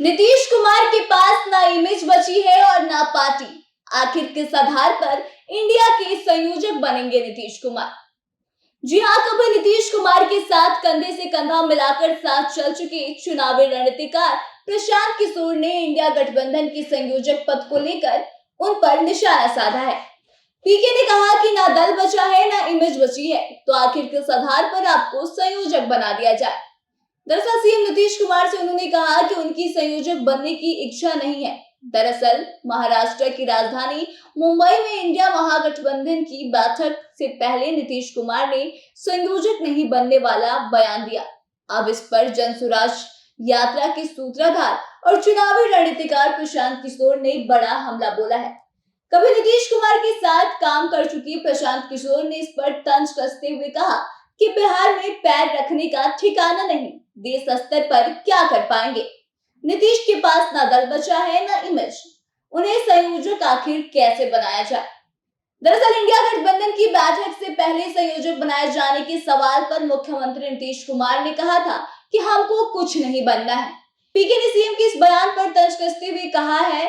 नीतीश कुमार के पास ना इमेज बची है और ना पार्टी। आखिर किस आधार पर इंडिया के संयोजक बनेंगे नीतीश कुमार? जी हाँ, कभी नीतीश कुमार के साथ कंधे से कंधा मिलाकर साथ चल चुके चुनावी रणनीतिकार प्रशांत किशोर ने इंडिया गठबंधन के संयोजक पद को लेकर उन पर निशाना साधा है। पीके ने कहा कि ना दल बचा है ना इमेज बची है, तो आखिर किस आधार पर आपको संयोजक बना दिया जाए? दरअसल सीएम नीतीश कुमार से उन्होंने कहा कि उनकी संयोजक बनने की इच्छा नहीं है। दरअसल महाराष्ट्र की राजधानी मुंबई में इंडिया महागठबंधन की बैठक से पहले नीतीश कुमार ने संयोजक नहीं बनने वाला बयान दिया। अब इस पर जनसुराज यात्रा के सूत्रधार और चुनावी रणनीतिकार प्रशांत किशोर ने बड़ा हमला बोला है। कभी नीतीश कुमार के साथ काम कर चुके प्रशांत किशोर ने इस पर तंज कसते हुए कहा कि बिहार में पैर रखने का ठिकाना नहीं, देश स्तर पर क्या कर पाएंगे? नीतीश के पास ना दल बचा है ना इमेज, उन्हें संयोजक आखिर कैसे बनाया जाए? दरअसल इंडिया गठबंधन की बैठक से पहले संयोजक बनाए जाने के सवाल पर मुख्यमंत्री नीतीश कुमार ने कहा था कि हमको कुछ नहीं बनना है। पीके ने सीएम के इस बयान पर तंज कसते हुए कहा है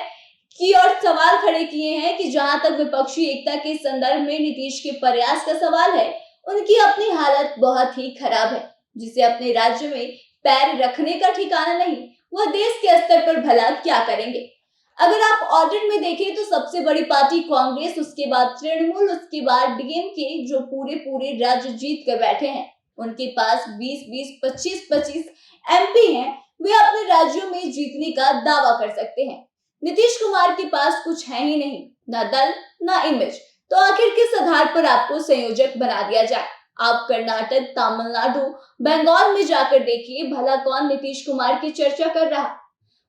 कि और सवाल खड़े किए हैं कि जहां तक विपक्षी एकता के संदर्भ में नीतीश के प्रयास का सवाल है, उनकी अपनी हालत बहुत ही खराब है, जिसे अपने राज्य में पैर रखने का ठिकाना नहीं, वह देश के स्तर पर भला क्या करेंगे? अगर आप ऑडिट में देखें तो सबसे बड़ी पार्टी कांग्रेस, उसके बाद तृणमूल, उसके बाद डीएमके, जो पूरे पूरे राज्य जीत कर बैठे हैं। उनके पास 20-20, 25-25 एमपी हैं, वे अपने राज्यों में जीतने का दावा कर सकते हैं। नीतीश कुमार के पास कुछ है ही नहीं, ना दल ना इमेज, तो आखिर किस आधार पर आपको संयोजक बना दिया जाए? आप कर्नाटक, तमिलनाडु, बंगाल में जाकर देखिए, भला कौन नीतीश कुमार की चर्चा कर रहा।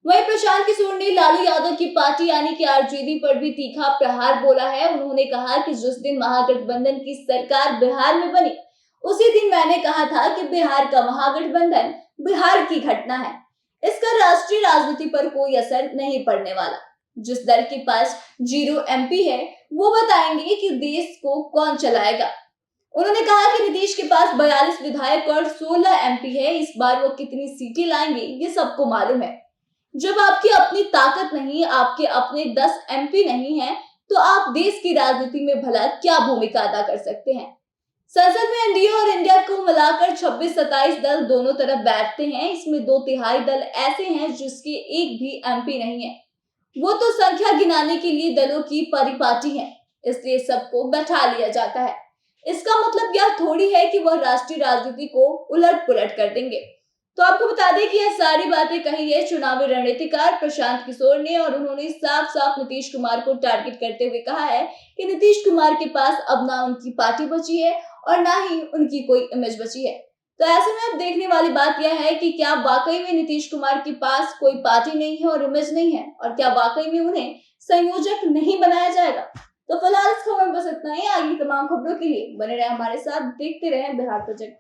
वहीं प्रशांत किशोर ने लालू यादव की पार्टी यानी कि आरजेडी पर भी तीखा प्रहार बोला है। उन्होंने कहा कि जिस दिन महागठबंधन की सरकार बिहार में बनी, उसी दिन मैंने कहा था कि बिहार का महागठबंधन बिहार की घटना है, इसका राष्ट्रीय राजनीति पर कोई असर नहीं पड़ने वाला। जिस दल के पास 0 एमपी है, वो बताएंगे कि देश को कौन चलाएगा। उन्होंने कहा कि नीतीश के पास 42 विधायक और 16 एमपी है, इस बार वो कितनी सीटें लाएंगे ये सबको मालूम है। जब आपकी अपनी ताकत नहीं, आपके अपने 10 एमपी नहीं है, तो आप देश की राजनीति में भला क्या भूमिका अदा कर सकते हैं? संसद में एनडीए और इंडिया को मिलाकर 26-27 दल दोनों तरफ बैठते हैं। इसमें 2/3 दल ऐसे हैं जिसके एक भी एमपी नहीं है। वो तो संख्या गिनाने के लिए दलों की परिपाटी है, इसलिए सबको बैठा लिया जाता है। इसका मतलब यह थोड़ी है कि वह राष्ट्रीय राजनीति को उलट पुलट कर देंगे। तो आपको बता दें कि यह सारी बातें कही है चुनावी रणनीतिकार प्रशांत किशोर ने, और उन्होंने साफ साफ नीतीश कुमार को टारगेट करते हुए कहा है कि नीतीश कुमार के पास अब ना उनकी पार्टी बची है और ना ही उनकी कोई इमेज बची है। तो ऐसे में अब देखने वाली बात यह है कि क्या वाकई में नीतीश कुमार के पास कोई पार्टी नहीं है और इमेज नहीं है, और क्या वाकई में उन्हें संयोजक नहीं बनाया जाएगा? तो फिलहाल इस खबर में बस इतना ही। आगे तमाम खबरों के लिए बने रहे हमारे साथ, देखते रहे बिहार प्रोजेक्ट।